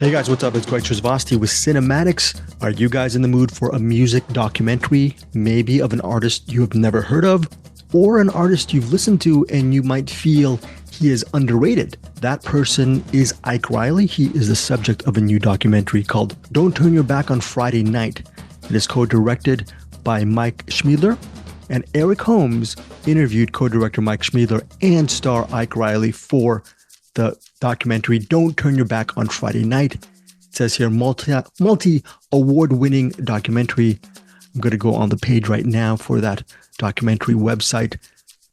Hey guys, what's up? It's Srisavasdi with CinemAddicts. Are you guys in the mood for a music documentary, maybe of an artist you have never heard of, or an artist you've listened to and you might feel he is underrated? That person is Ike Reilly. He is the subject of a new documentary called Don't Turn Your Back on Friday Night. It is co-directed by Mike Schmiedeler, and Eric Holmes interviewed co-director Mike Schmiedeler and star Ike Reilly for the documentary Don't Turn Your Back on Friday Night. It says here multi-award-winning documentary. I'm going to go on the page right now for that documentary website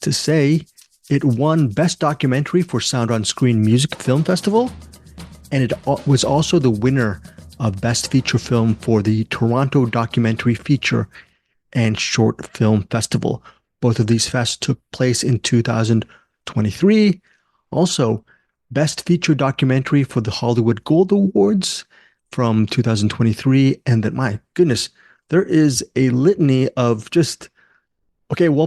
to say it won Best Documentary for Sound on Screen Music Film Festival, and it was also the winner of Best Feature Film for the Toronto Documentary Feature and Short Film Festival. Both of these fests took place in 2023. Also, Best Feature Documentary for the Hollywood Gold Awards from 2023. And then, my goodness, there is a litany of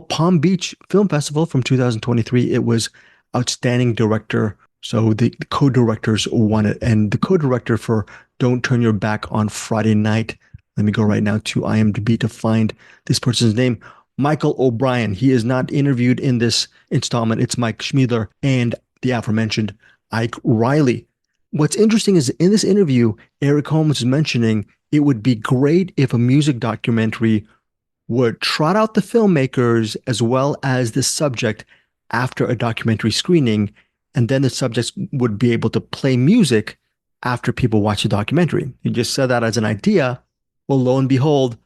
Palm Beach Film Festival from 2023. It was Outstanding Director. So the co-directors won it. And the co-director for Don't Turn Your Back on Friday Night, let me go right now to IMDb to find this person's name, Michael O'Brien. He is not interviewed in this installment. It's Mike Schmiedeler and the aforementioned Ike Reilly. What's interesting is in this interview, Eric Holmes is mentioning it would be great if a music documentary would trot out the filmmakers as well as the subject after a documentary screening, and then the subjects would be able to play music after people watch the documentary. He just said that as an idea. Well, lo and behold,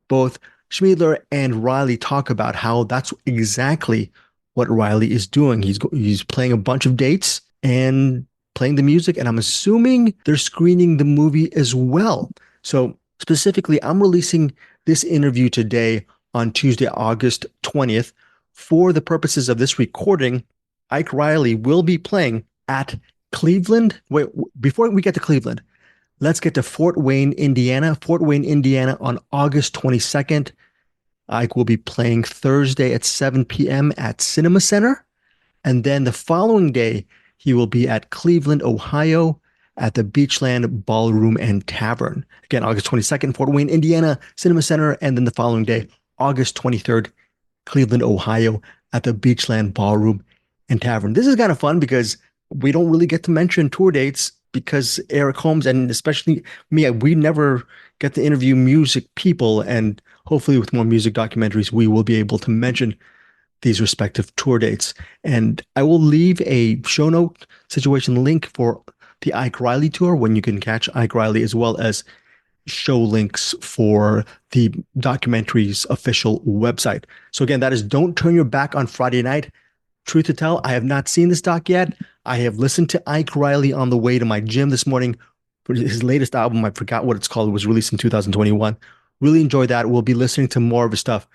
both Schmiedeler and Reilly talk about how that's exactly what Reilly is doing. He's playing a bunch of dates and playing the music, and I'm assuming they're screening the movie as well. So specifically, I'm releasing this interview today on Tuesday, August 20th. For the purposes of this recording, Ike Reilly will be playing at Cleveland. Wait, before we get to Cleveland, let's get to Fort Wayne, Indiana. Fort Wayne, Indiana on August 22nd. Ike will be playing Thursday at 7 p.m. at Cinema Center. And then the following day, he will be at Cleveland, Ohio at the Beachland Ballroom and Tavern. Again, August 22nd, Fort Wayne, Indiana, Cinema Center. And then the following day, August 23rd, Cleveland, Ohio at the Beachland Ballroom and Tavern. This is kind of fun because we don't really get to mention tour dates because Eric Holmes and especially me, we never get to interview music people. And hopefully with more music documentaries, we will be able to mention these respective tour dates. And I will leave a show note situation link for the Ike Reilly tour when you can catch Ike Reilly, as well as show links for the documentary's official website. So again, that is Don't Turn Your Back on Friday Night. Truth to tell, I have not seen this doc yet. I have listened to Ike Reilly on the way to my gym this morning for his latest album. I forgot what it's called. It was released in 2021. Really enjoyed that. We'll be listening to more of his stuff,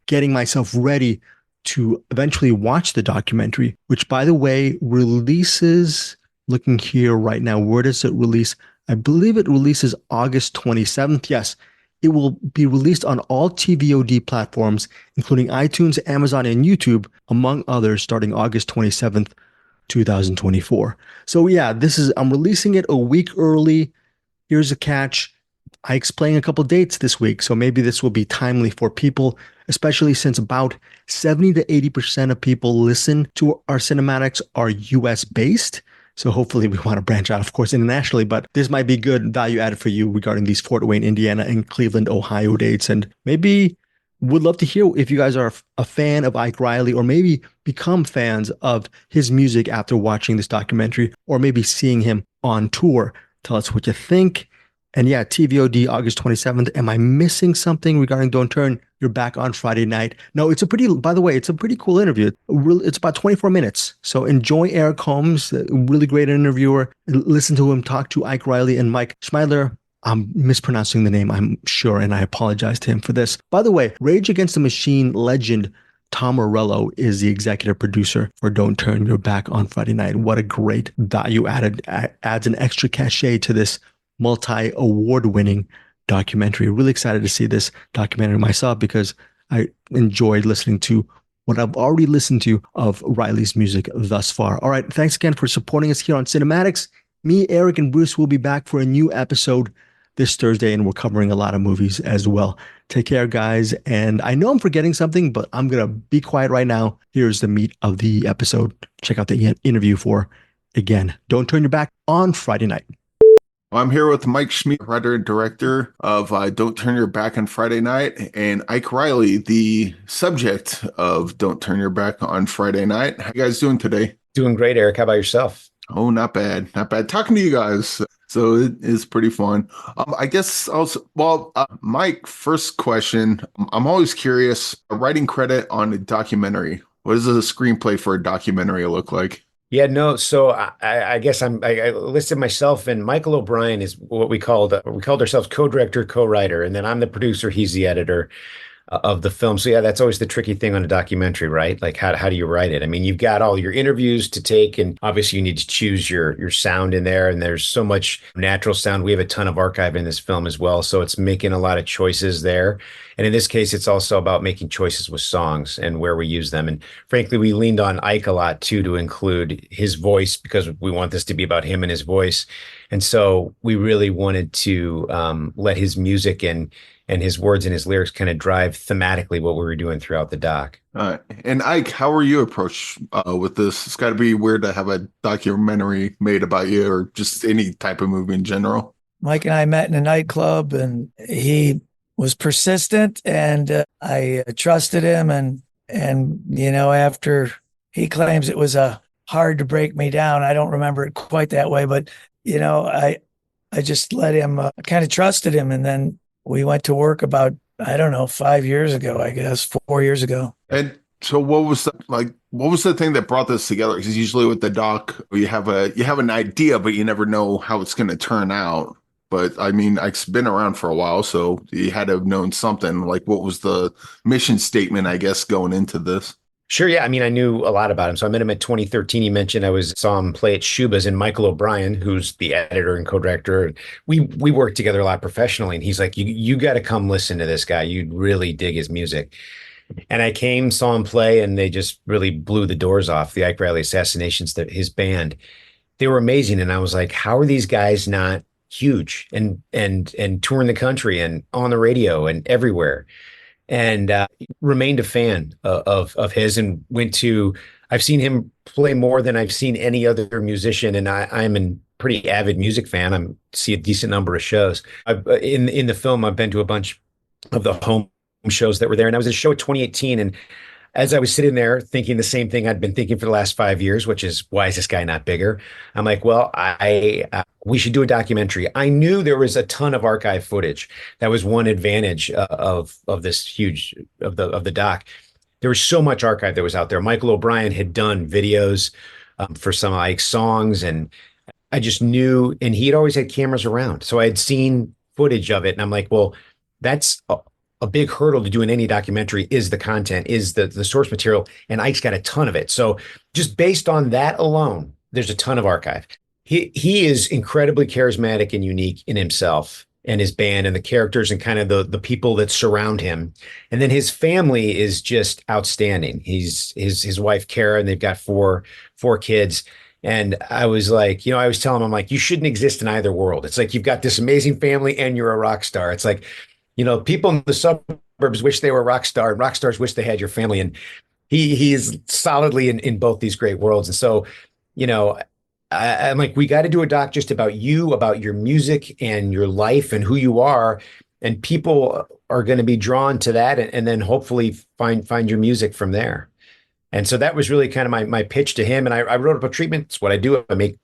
getting myself ready to eventually watch the documentary, which, by the way, releases, looking here right now, where does it release? I believe it releases August 27th. Yes, it will be released on all TVOD platforms, including iTunes, Amazon, and YouTube, among others, starting August 27th, 2024. So yeah, I'm releasing it a week early. Here's a catch. Ike's playing a couple dates this week, so maybe this will be timely for people, especially since about 70 to 80% of people listen to our cinematics are US based. So hopefully we want to branch out, of course, internationally, but this might be good value added for you regarding these Fort Wayne, Indiana and Cleveland, Ohio dates. And maybe would love to hear if you guys are a fan of Ike Reilly, or maybe become fans of his music after watching this documentary, or maybe seeing him on tour. Tell us what you think. And yeah, TVOD August 27th. Am I missing something regarding Don't Turn Your Back on Friday Night? No, by the way, it's a pretty cool interview. It's about 24 minutes. So enjoy Eric Holmes, a really great interviewer. Listen to him talk to Ike Reilly and Mike Schmiedeler. I'm mispronouncing the name, I'm sure, and I apologize to him for this. By the way, Rage Against the Machine legend Tom Morello is the executive producer for Don't Turn Your Back on Friday Night. What a great value added, adds an extra cachet to this multi-award-winning documentary. Really excited to see this documentary myself because I enjoyed listening to what I've already listened to of Reilly's music thus far. All right, thanks again for supporting us here on CinemAddicts. Me, Eric, and Bruce will be back for a new episode this Thursday, and we're covering a lot of movies as well. Take care, guys. And I know I'm forgetting something, but I'm going to be quiet right now. Here's the meat of the episode. Check out the interview for, again, Don't Turn Your Back on Friday night. I'm here with Mike Schmiedeler, writer and director of Don't Turn Your Back on Friday Night, and Ike Reilly, the subject of Don't Turn Your Back on Friday Night. How you guys doing today? Doing great, Eric. How about yourself? Oh, not bad. Not bad. Talking to you guys. So it is pretty fun. I guess also, Mike, first question. I'm always curious, a writing credit on a documentary. What does a screenplay for a documentary look like? Yeah, no. So I guess I listed myself, and Michael O'Brien is what we called ourselves co-director, co-writer, and then I'm the producer. He's the editor of the film. So yeah, that's always the tricky thing on a documentary, right? Like how do you write it? I mean, you've got all your interviews to take, and obviously you need to choose your sound in there. And there's so much natural sound. We have a ton of archive in this film as well, so it's making a lot of choices there. And in this case, it's also about making choices with songs and where we use them. And frankly, we leaned on Ike a lot too to include his voice because we want this to be about him and his voice. And so we really wanted to let his music and his words and his lyrics kind of drive thematically what we were doing throughout the doc. And Ike, how were you approached with this? It's got to be weird to have a documentary made about you or just any type of movie in general. Mike and I met in a nightclub, and he was persistent, and I trusted him. And after he claims it was hard to break me down, I don't remember it quite that way, but I just let him kind of trusted him, and then we went to work about, I don't know, 5 years ago, I guess, 4 years ago. And so what was the thing that brought this together? Because usually with the doc, you have an idea, but you never know how it's going to turn out. But I mean, it's been around for a while, so you had to have known something. Like, what was the mission statement, I guess, going into this? Sure. Yeah. I mean, I knew a lot about him. So I met him in 2013. He mentioned saw him play at Shuba's, and Michael O'Brien, who's the editor and co-director. We worked together a lot professionally. And he's like, you got to come listen to this guy. You'd really dig his music. And I came, saw him play, and they just really blew the doors off. The Ike Reilly Assassinations, his band, they were amazing. And I was like, how are these guys not huge and touring the country and on the radio and everywhere? And remained a fan of his, and I've seen him play more than I've seen any other musician. And I'm a pretty avid music fan. I see a decent number of shows. In the film, I've been to a bunch of the home shows that were there. And I was at a show in 2018. And as I was sitting there thinking the same thing I'd been thinking for the last 5 years, which is, why is this guy not bigger? I'm like, well, we should do a documentary. I knew there was a ton of archive footage. That was one advantage of this huge of the doc. There was so much archive that was out there. Michael O'Brien had done videos for some of Ike's songs, and I just knew, and he'd always had cameras around. So I had seen footage of it, and I'm like, well, that's a big hurdle to do in any documentary is the content, is the source material, and Ike's got a ton of it. So just based on that alone, there's a ton of archive. He is incredibly charismatic and unique in himself and his band and the characters and kind of the people that surround him. And then his family is just outstanding. His wife, Kara, and they've got four kids. And I was like, I was telling him, I'm like, you shouldn't exist in either world. It's like, you've got this amazing family and you're a rock star. It's like, people in the suburbs wish they were a rock star, and rock stars wish they had your family. And he is solidly in both these great worlds. And so, I'm like, we got to do a doc just about you, about your music and your life and who you are. And people are going to be drawn to that, and then hopefully find your music from there. And so that was really kind of my pitch to him. And I wrote up a treatment. It's what I do. I make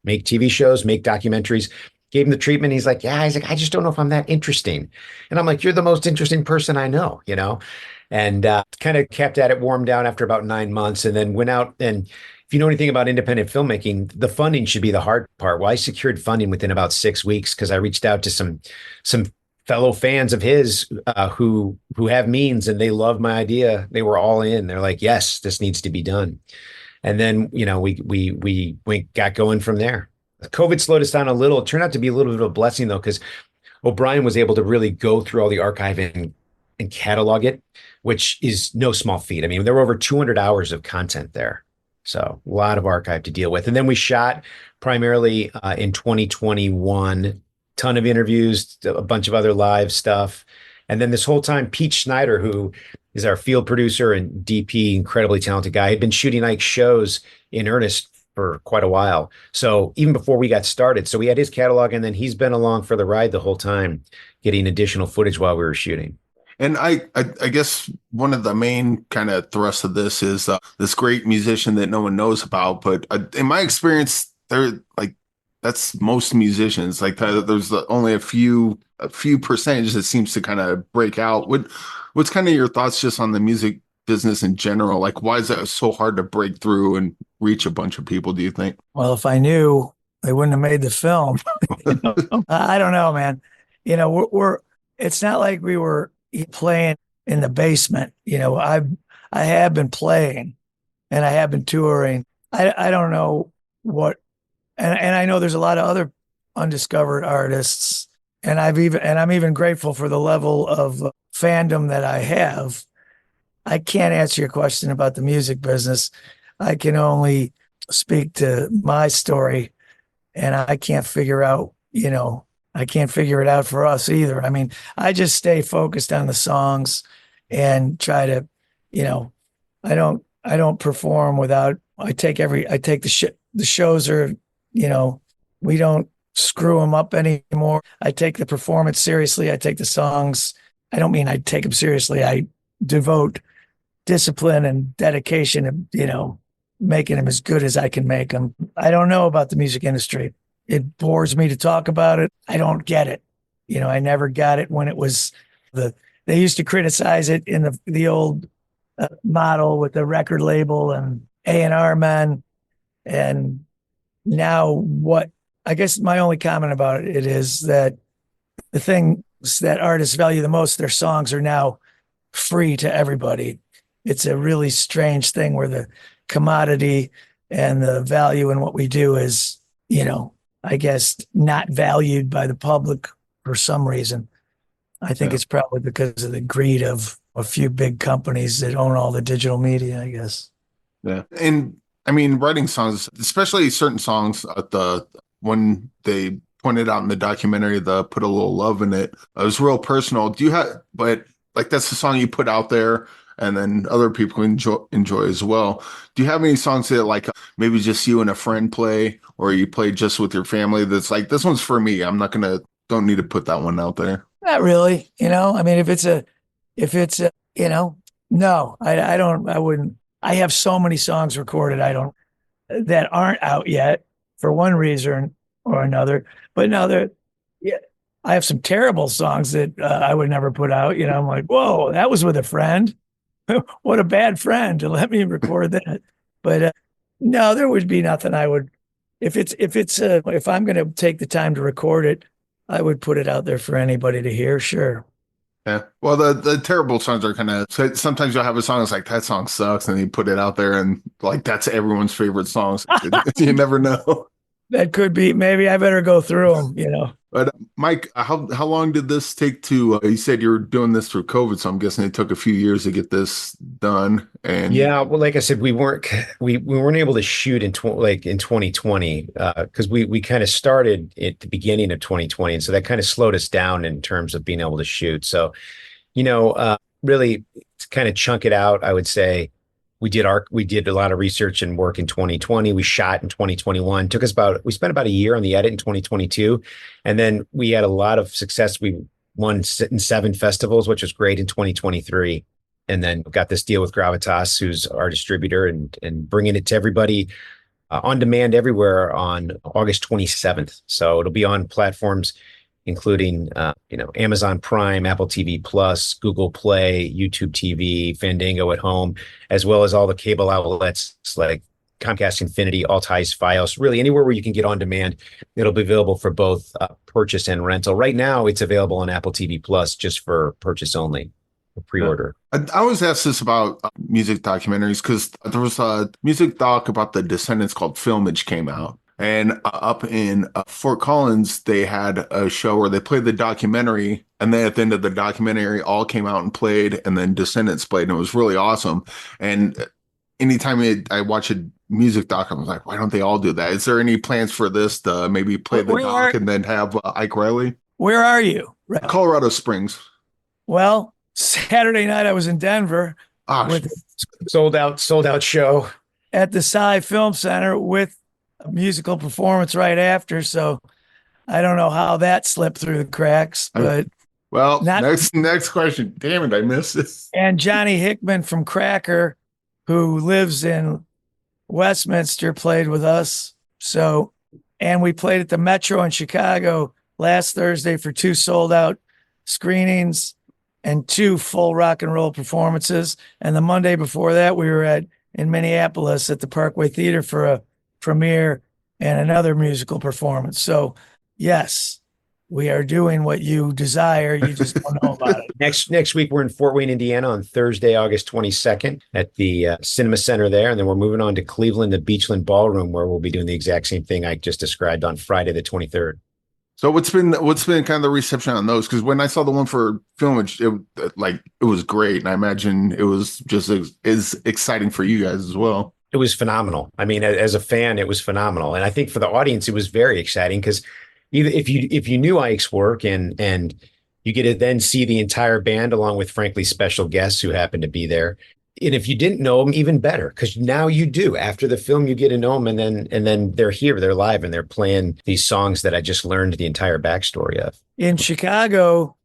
TV shows, make documentaries. Gave him the treatment. He's like, I just don't know if I'm that interesting. And I'm like, you're the most interesting person I know, and kind of kept at it, warmed down after about 9 months, and then went out. And if you know anything about independent filmmaking, the funding should be the hard part. Well, I secured funding within about 6 weeks because I reached out to some fellow fans of his who have means, and they loved my idea. They were all in. They're like, yes, this needs to be done. And then, we got going from there. COVID slowed us down a little. It turned out to be a little bit of a blessing, though, because O'Brien was able to really go through all the archive and catalog it, which is no small feat. I mean, there were over 200 hours of content there. So a lot of archive to deal with. And then we shot primarily in 2021, ton of interviews, a bunch of other live stuff. And then this whole time, Pete Schneider, who is our field producer and DP, incredibly talented guy, had been shooting Ike's shows in earnest for quite a while. So even before we got started, so we had his catalog, and then he's been along for the ride the whole time, getting additional footage while we were shooting. And I guess one of the main kind of thrusts of this is this great musician that no one knows about. But in my experience, that's most musicians. Like there's only a few percentage that seems to kind of break out. What's kind of your thoughts just on the music business in general? Like, why is that so hard to break through and reach a bunch of people, do you think? Well, if I knew, they wouldn't have made the film. I don't know, man. It's not like we were playing in the basement. I have been playing and I have been touring. I don't know what, and I know there's a lot of other undiscovered artists, and I'm even grateful for the level of fandom that I have. I can't answer your question about the music business. I can only speak to my story, and I can't figure out, I can't figure it out for us either. I mean, I just stay focused on the songs and try to, I don't perform without, the shows are, we don't screw them up anymore. I take the performance seriously. I take the songs. I don't mean I take them seriously. I devote discipline and dedication to, making them as good as I can make them. I don't know about the music industry. It bores me to talk about it. I don't get it. I never got it when it was they used to criticize it in the old model with the record label and A&R men. And now I guess my only comment about it is that the things that artists value the most, their songs are now free to everybody. It's a really strange thing where the commodity and the value in what we do is, I guess, not valued by the public for some reason. I think it's probably because of the greed of a few big companies that own all the digital media, I guess. Yeah. And I mean, writing songs, especially certain songs, when they pointed out in the documentary, the Put a Little Love in It, it was real personal. But like that's the song you put out there and then other people enjoy as well. Do you have any songs that like maybe just you and a friend play, or you play just with your family that's like, this one's for me, don't need to put that one out there? Not really. I mean, if it's no, I wouldn't. I have so many songs recorded that aren't out yet for one reason or another. But no, I have some terrible songs that I would never put out. I'm like, whoa, that was with a friend. What a bad friend to let me record that. But no, there would be nothing I would. If I'm going to take the time to record it, I would put it out there for anybody to hear. Sure. Yeah. Well, the terrible songs are kind of, sometimes you'll have a song that's like, that song sucks, and you put it out there and like, that's everyone's favorite songs. You never know. That could be, maybe I better go through them, But Mike, how long did this take to, you said you were doing this through COVID, so I'm guessing it took a few years to get this done. And yeah, well, like I said, we weren't able to shoot in 2020 because we kind of started at the beginning of 2020, and so that kind of slowed us down in terms of being able to shoot. So, really to kind of chunk it out, I would say we did a lot of research and work in 2020. We shot in 2021. We spent about a year on the edit in 2022, and then we had a lot of success. We won in 7 festivals, which was great in 2023. And then got this deal with Gravitas, who's our distributor, and bringing it to everybody on demand everywhere on August 27th. So it'll be on platforms including Amazon Prime, Apple TV Plus, Google Play, YouTube TV, Fandango at Home, as well as all the cable outlets like Comcast Infinity, Altice, Fios, really anywhere where you can get on demand. It'll be available for both purchase and rental. Right now, it's available on Apple TV Plus just for purchase only. Pre-order. I always ask this about music documentaries because there was a music doc about the Descendants called Filmage came out. And up in Fort Collins, they had a show where they played the documentary, and then at the end of the documentary, all came out and played, and then Descendants played, and it was really awesome. And anytime I watch a music doc, I'm like, why don't they all do that? Is there any plans for this to maybe play the doc and then have Ike Reilly? Where are you? Colorado Springs. Well, Saturday night I was in Denver with sold out show at the Sci Film Center with a musical performance right after. So I don't know how that slipped through the cracks, but next question. Damn it, I missed this. And Johnny Hickman from Cracker, who lives in Westminster, played with us. So, and we played at the Metro in Chicago last Thursday for 2 sold out screenings and 2 full rock and roll performances. And the Monday before that, we were in Minneapolis at the Parkway Theater for a premiere and another musical performance. So yes, we are doing what you desire. You just don't know about it. Next week, we're in Fort Wayne, Indiana on Thursday, August 22nd at the Cinema Center there. And then we're moving on to Cleveland, the Beachland Ballroom, where we'll be doing the exact same thing I just described on Friday, the 23rd. So what's been kind of the reception on those? Because when I saw the one for Filmage, it was great. And I imagine it was just as exciting for you guys as well. It was phenomenal. I mean, as a fan, it was phenomenal. And I think for the audience, it was very exciting because if you knew Ike's work and you get to then see the entire band along with frankly special guests who happened to be there. And if you didn't know them, even better, because now you do. After the film, you get to know them, and then they're here, they're live, and they're playing these songs that I just learned the entire backstory of. In Chicago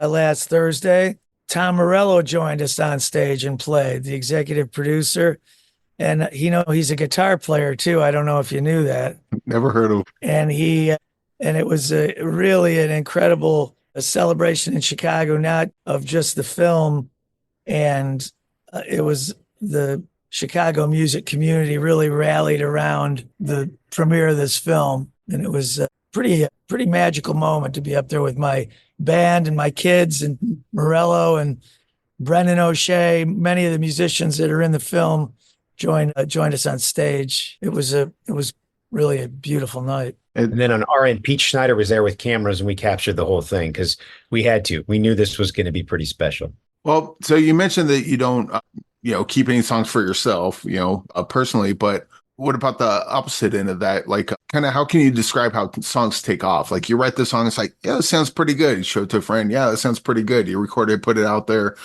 last Thursday, Tom Morello joined us on stage and played, the executive producer. And he's a guitar player too. I don't know if you knew that. Never heard of him. And it was really an incredible celebration in Chicago, not of just the film. And it was the Chicago music community really rallied around the premiere of this film. And it was a pretty magical moment to be up there with my band and my kids and Morello and Brendan O'Shea. Many of the musicians that are in the film joined us on stage. It was really a beautiful night. And then on our end, Pete Schneider was there with cameras, and we captured the whole thing because we had to. We knew this was going to be pretty special. Well, so you mentioned that you don't, keep any songs for yourself, personally, but what about the opposite end of that? Like, kind of, how can you describe how songs take off? Like, you write the song, it's like, yeah, it sounds pretty good. You show it to a friend, yeah, that sounds pretty good. You record it, put it out there,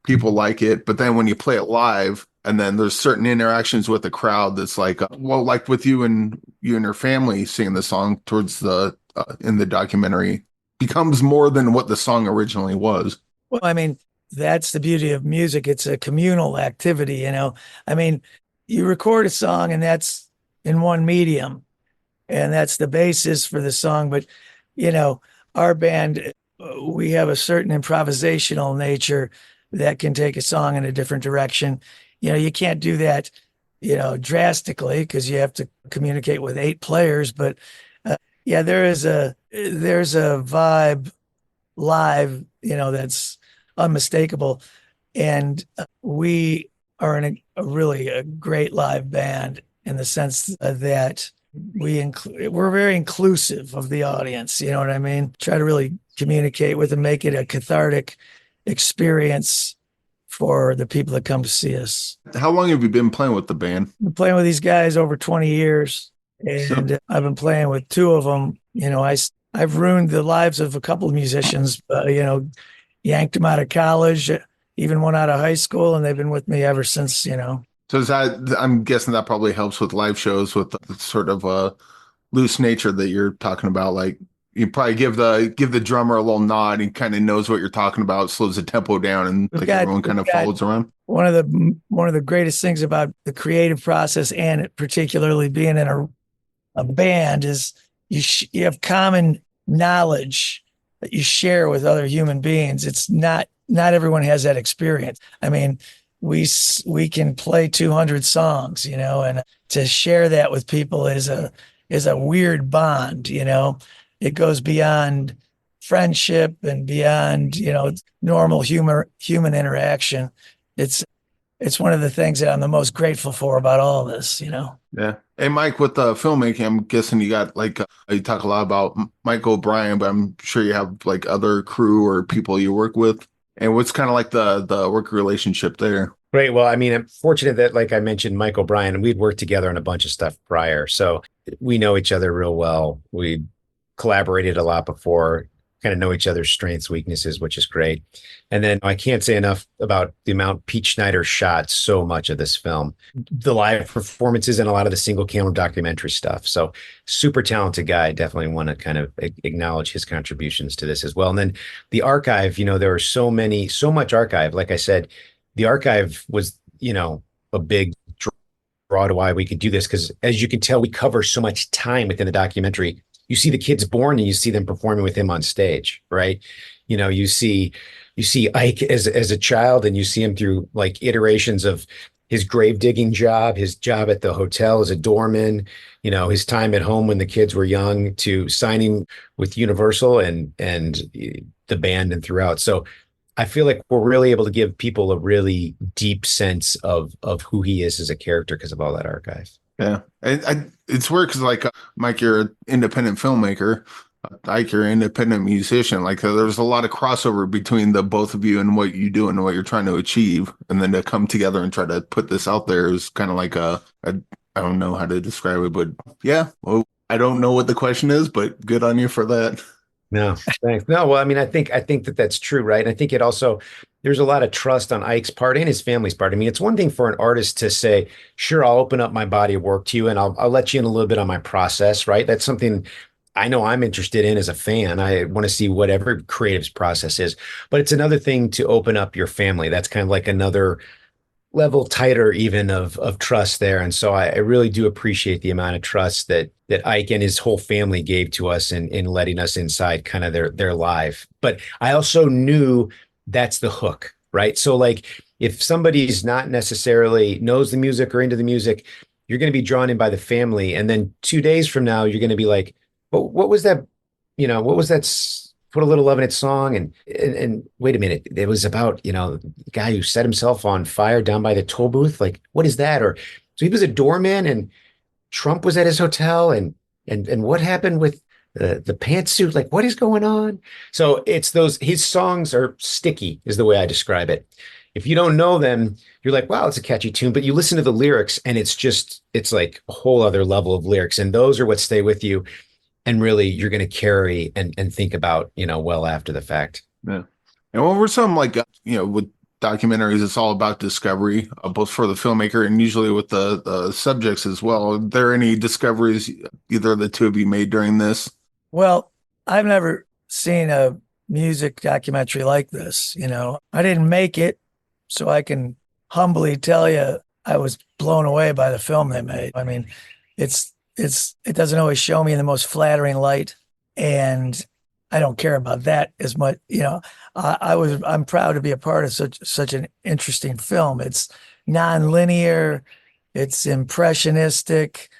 people like it. But then when you play it live, and then there's certain interactions with the crowd that's like, like with you and your family singing the song towards the in the documentary, becomes more than what the song originally was. Well, I mean, that's the beauty of music. It's a communal activity, I mean, you record a song and that's in one medium and that's the basis for the song. But, our band, we have a certain improvisational nature that can take a song in a different direction. You can't do that, drastically because you have to communicate with 8 players. But there's a vibe live, that's unmistakable. And we are in a really great live band in the sense that we're very inclusive of the audience. You know what I mean? Try to really communicate with them, make it a cathartic experience for the people that come to see us. How long have you been playing with the band? I've been playing with these guys over 20 years, and I've been playing with 2 of them. I've ruined the lives of a couple of musicians, yanked them out of college, even one out of high school, and they've been with me ever since, So is that, I'm guessing that probably helps with live shows with the sort of loose nature that you're talking about. Like, you probably give the drummer a little nod. He kind of knows what you're talking about, slows the tempo down, and everyone kind of follows around. One of the greatest things about the creative process, and particularly being in a band, is you have common knowledge that you share with other human beings. It's not everyone has that experience. I mean, we can play 200 songs, and to share that with people is a weird bond, It goes beyond friendship and beyond, normal human interaction. It's one of the things that I'm the most grateful for about all this, Yeah. Hey, Mike, with the filmmaking, I'm guessing you got you talk a lot about Mike O'Brien, but I'm sure you have other crew or people you work with. And what's kind of like the work relationship there? Great. Well, I mean, I'm fortunate that, like I mentioned, Mike O'Brien, we'd worked together on a bunch of stuff prior. So we know each other real well. We collaborated a lot before, kind of know each other's strengths, weaknesses, which is great. And then I can't say enough about the amount Pete Schneider shot so much of this film, the live performances and a lot of the single camera documentary stuff. So super talented guy. Definitely want to kind of acknowledge his contributions to this as well. And then the archive, there are so much archive. Like I said, the archive was, a big draw to why we could do this. Because as you can tell, we cover so much time within the documentary. You see the kids born and you see them performing with him on stage, right? You see Ike as a child, and you see him through like iterations of his grave digging job, his job at the hotel as a doorman, his time at home when the kids were young, to signing with Universal and the band and throughout. So I feel like we're really able to give people a really deep sense of who he is as a character because of all that archive. Yeah, it's weird because like Mike, you're an independent filmmaker. Ike, you're an independent musician. Like there's a lot of crossover between the both of you and what you do and what you're trying to achieve, and then to come together and try to put this out there is kind of like I don't know how to describe it, but yeah. Well, I don't know what the question is, but good on you for that. No, thanks. No, well, I mean, I think that that's true, right? And I think it also there's a lot of trust on Ike's part and his family's part. I mean, it's one thing for an artist to say, "Sure, I'll open up my body of work to you, and I'll let you in a little bit on my process," right? That's something I know I'm interested in as a fan. I want to see whatever creative's process is. But it's another thing to open up your family. That's kind of like another level tighter even of trust there. And so I really do appreciate the amount of trust that Ike and his whole family gave to us in letting us inside kind of their life. But I also knew that's the hook, right? So like if somebody's not necessarily knows the music or into the music, you're going to be drawn in by the family. And then 2 days from now, you're going to be like, well, what was that? What was that? Put a little love in its song, and wait a minute, it was about the guy who set himself on fire down by the toll booth. Like, what is that? Or so he was a doorman, and Trump was at his hotel, and what happened with the pantsuit? Like, what is going on? So it's those his songs are sticky, is the way I describe it. If you don't know them, you're like, wow, it's a catchy tune, but you listen to the lyrics, and it's like a whole other level of lyrics, and those are what stay with you. And really, you're going to carry and think about, well after the fact. Yeah. And what were some like, with documentaries, it's all about discovery, both for the filmmaker and usually with the subjects as well. Are there any discoveries either of the two of you made during this? Well, I've never seen a music documentary like this. I didn't make it, so I can humbly tell you I was blown away by the film they made. I mean, it doesn't always show me in the most flattering light, and I don't care about that as much. I'm proud to be a part of such an interesting film. It's non-linear, it's impressionistic,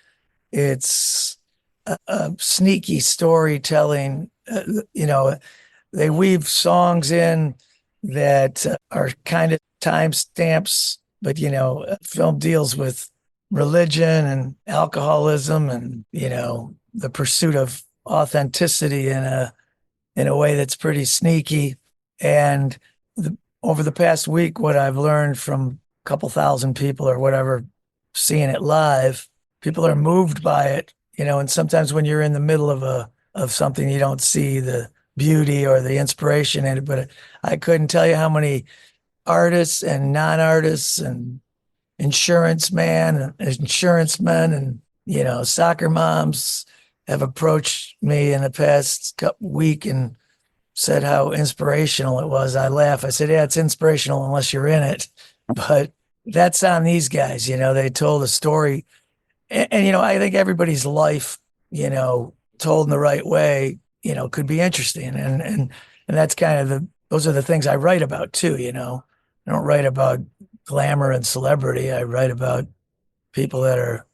it's a sneaky storytelling. They weave songs in that are kind of timestamps, but film deals with religion and alcoholism and the pursuit of authenticity in a way that's pretty sneaky. And over the past week, what I've learned from a couple thousand people or whatever seeing it live, people are moved by it, and sometimes when you're in the middle of something, you don't see the beauty or the inspiration in it. But I couldn't tell you how many artists and non-artists and insurance men and soccer moms have approached me in the past week and said how inspirational it was. I laugh. I said, yeah, it's inspirational unless you're in it, but that's on these guys. They told a story, and I think everybody's life, told in the right way, could be interesting, and that's kind of those are the things I write about too. I don't write about glamour and celebrity. I write about people that are,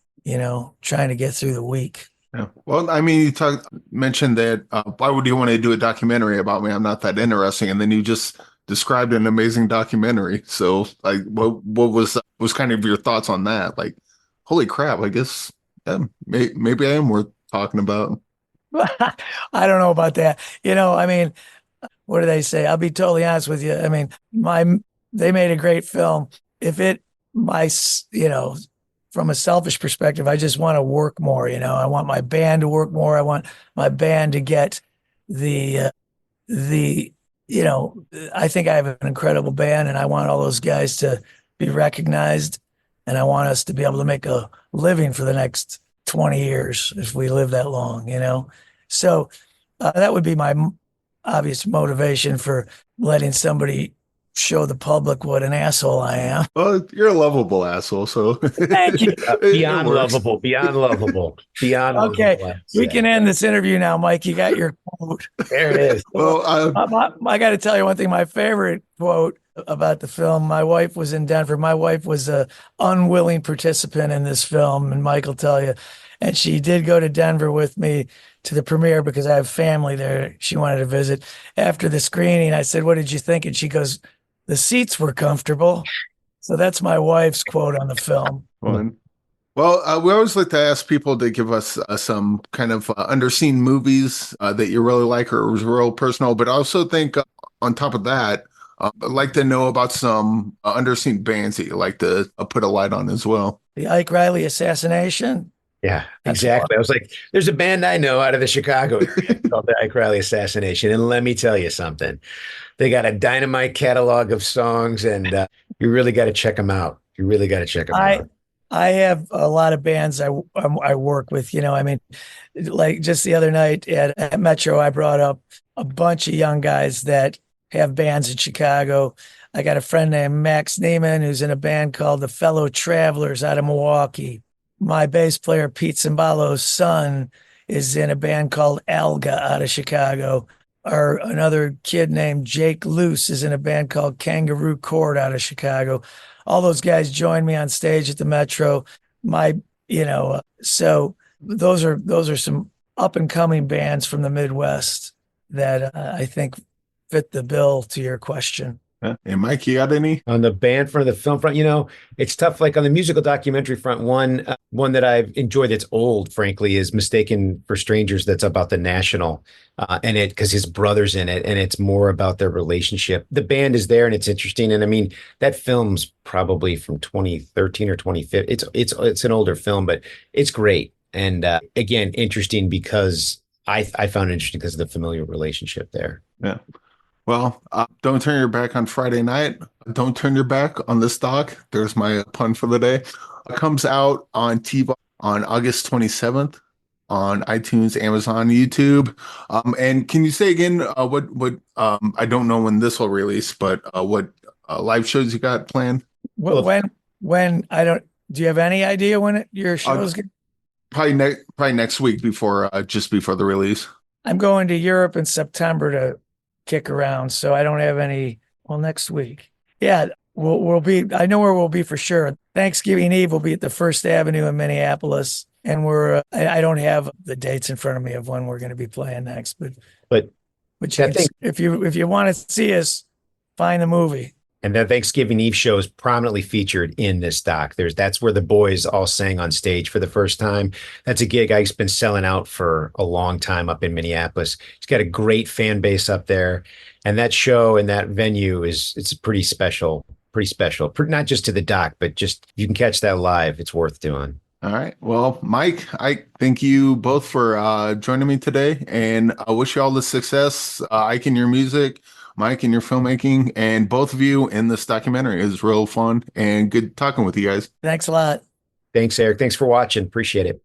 trying to get through the week. Yeah. Well, I mean, you mentioned that why would you want to do a documentary about me? I'm not that interesting. And then you just described an amazing documentary. So like, what was kind of your thoughts on that? Like, holy crap, I guess maybe I am worth talking about. I don't know about that. I mean, what do they say? I'll be totally honest with you. I mean, they made a great film, if it, from a selfish perspective, I just want to work more. I want my band to work more. I want my band to get the, I think I have an incredible band, and I want all those guys to be recognized, and I want us to be able to make a living for the next 20 years if we live that long. So that would be my obvious motivation for letting somebody show the public what an asshole I am. Well, you're a lovable asshole, so Thank you. Beyond lovable. Okay, we can end this interview now, Mike. You got your quote. There it is. Well, I got to tell you one thing. My favorite quote about the film, my wife was in Denver. My wife was a unwilling participant in this film, and Mike will tell you. And she did go to Denver with me to the premiere because I have family there. She wanted to visit. After the screening, I said, "What did you think?" And she goes, "The seats were comfortable." So that's my wife's quote on the film. Well, we always like to ask people to give us some kind of underseen movies that you really like or was real personal. But I also think on top of that, I'd like to know about some underseen bands that you like to put a light on as well. The Ike Reilly assassination. Yeah, exactly. I was like, there's a band I know out of the Chicago area called the Ike Reilly Assassination. And let me tell you something. They got a dynamite catalog of songs, and you really got to check them out. You really got to check them out. I have a lot of bands I work with, like just the other night at Metro, I brought up a bunch of young guys that have bands in Chicago. I got a friend named Max Neiman who's in a band called the Fellow Travelers out of Milwaukee. My bass player, Pete Cimbalo's son, is in a band called Alga out of Chicago. Or another kid named Jake Luce is in a band called Kangaroo Court out of Chicago. All those guys joined me on stage at the Metro. So those are some up and coming bands from the Midwest that I think fit the bill to your question. And Mike, you got any? On the band front, the film front, it's tough. Like on the musical documentary front, one that I've enjoyed that's old, frankly, is Mistaken for Strangers. That's about the National, and because his brother's in it, and it's more about their relationship. The band is there, and it's interesting. And I mean, that film's probably from 2013 or 2015. It's an older film, but it's great. And again, interesting because I found it interesting because of the familial relationship there. Yeah. Well, don't turn your back on Friday night. Don't turn your back on this doc. There's my pun for the day. It comes out on TVOD on August 27th on iTunes, Amazon, YouTube. And can you say again what I don't know when this will release, but what live shows you got planned? Well, when I don't. Do you have any idea when your show's going? Probably next week just before the release. I'm going to Europe in September to kick around, so I don't have any. Well, next week, yeah, we'll be. I know where we'll be for sure. Thanksgiving Eve, we'll be at the First Avenue in Minneapolis, and I don't have the dates in front of me of when we're going to be playing next, but if you want to see us, find the movie. And that Thanksgiving Eve show is prominently featured in this doc. That's where the boys all sang on stage for the first time. That's a gig Ike's been selling out for a long time up in Minneapolis. He's got a great fan base up there. And that show and that venue it's pretty special. Not just to the doc, but just you can catch that live. It's worth doing. All right. Well, Mike, I thank you both for joining me today. And I wish you all the success, Ike, in your music, Mike, in your filmmaking, and both of you in this documentary. It was real fun and good talking with you guys. Thanks a lot. Thanks, Eric. Thanks for watching. Appreciate it.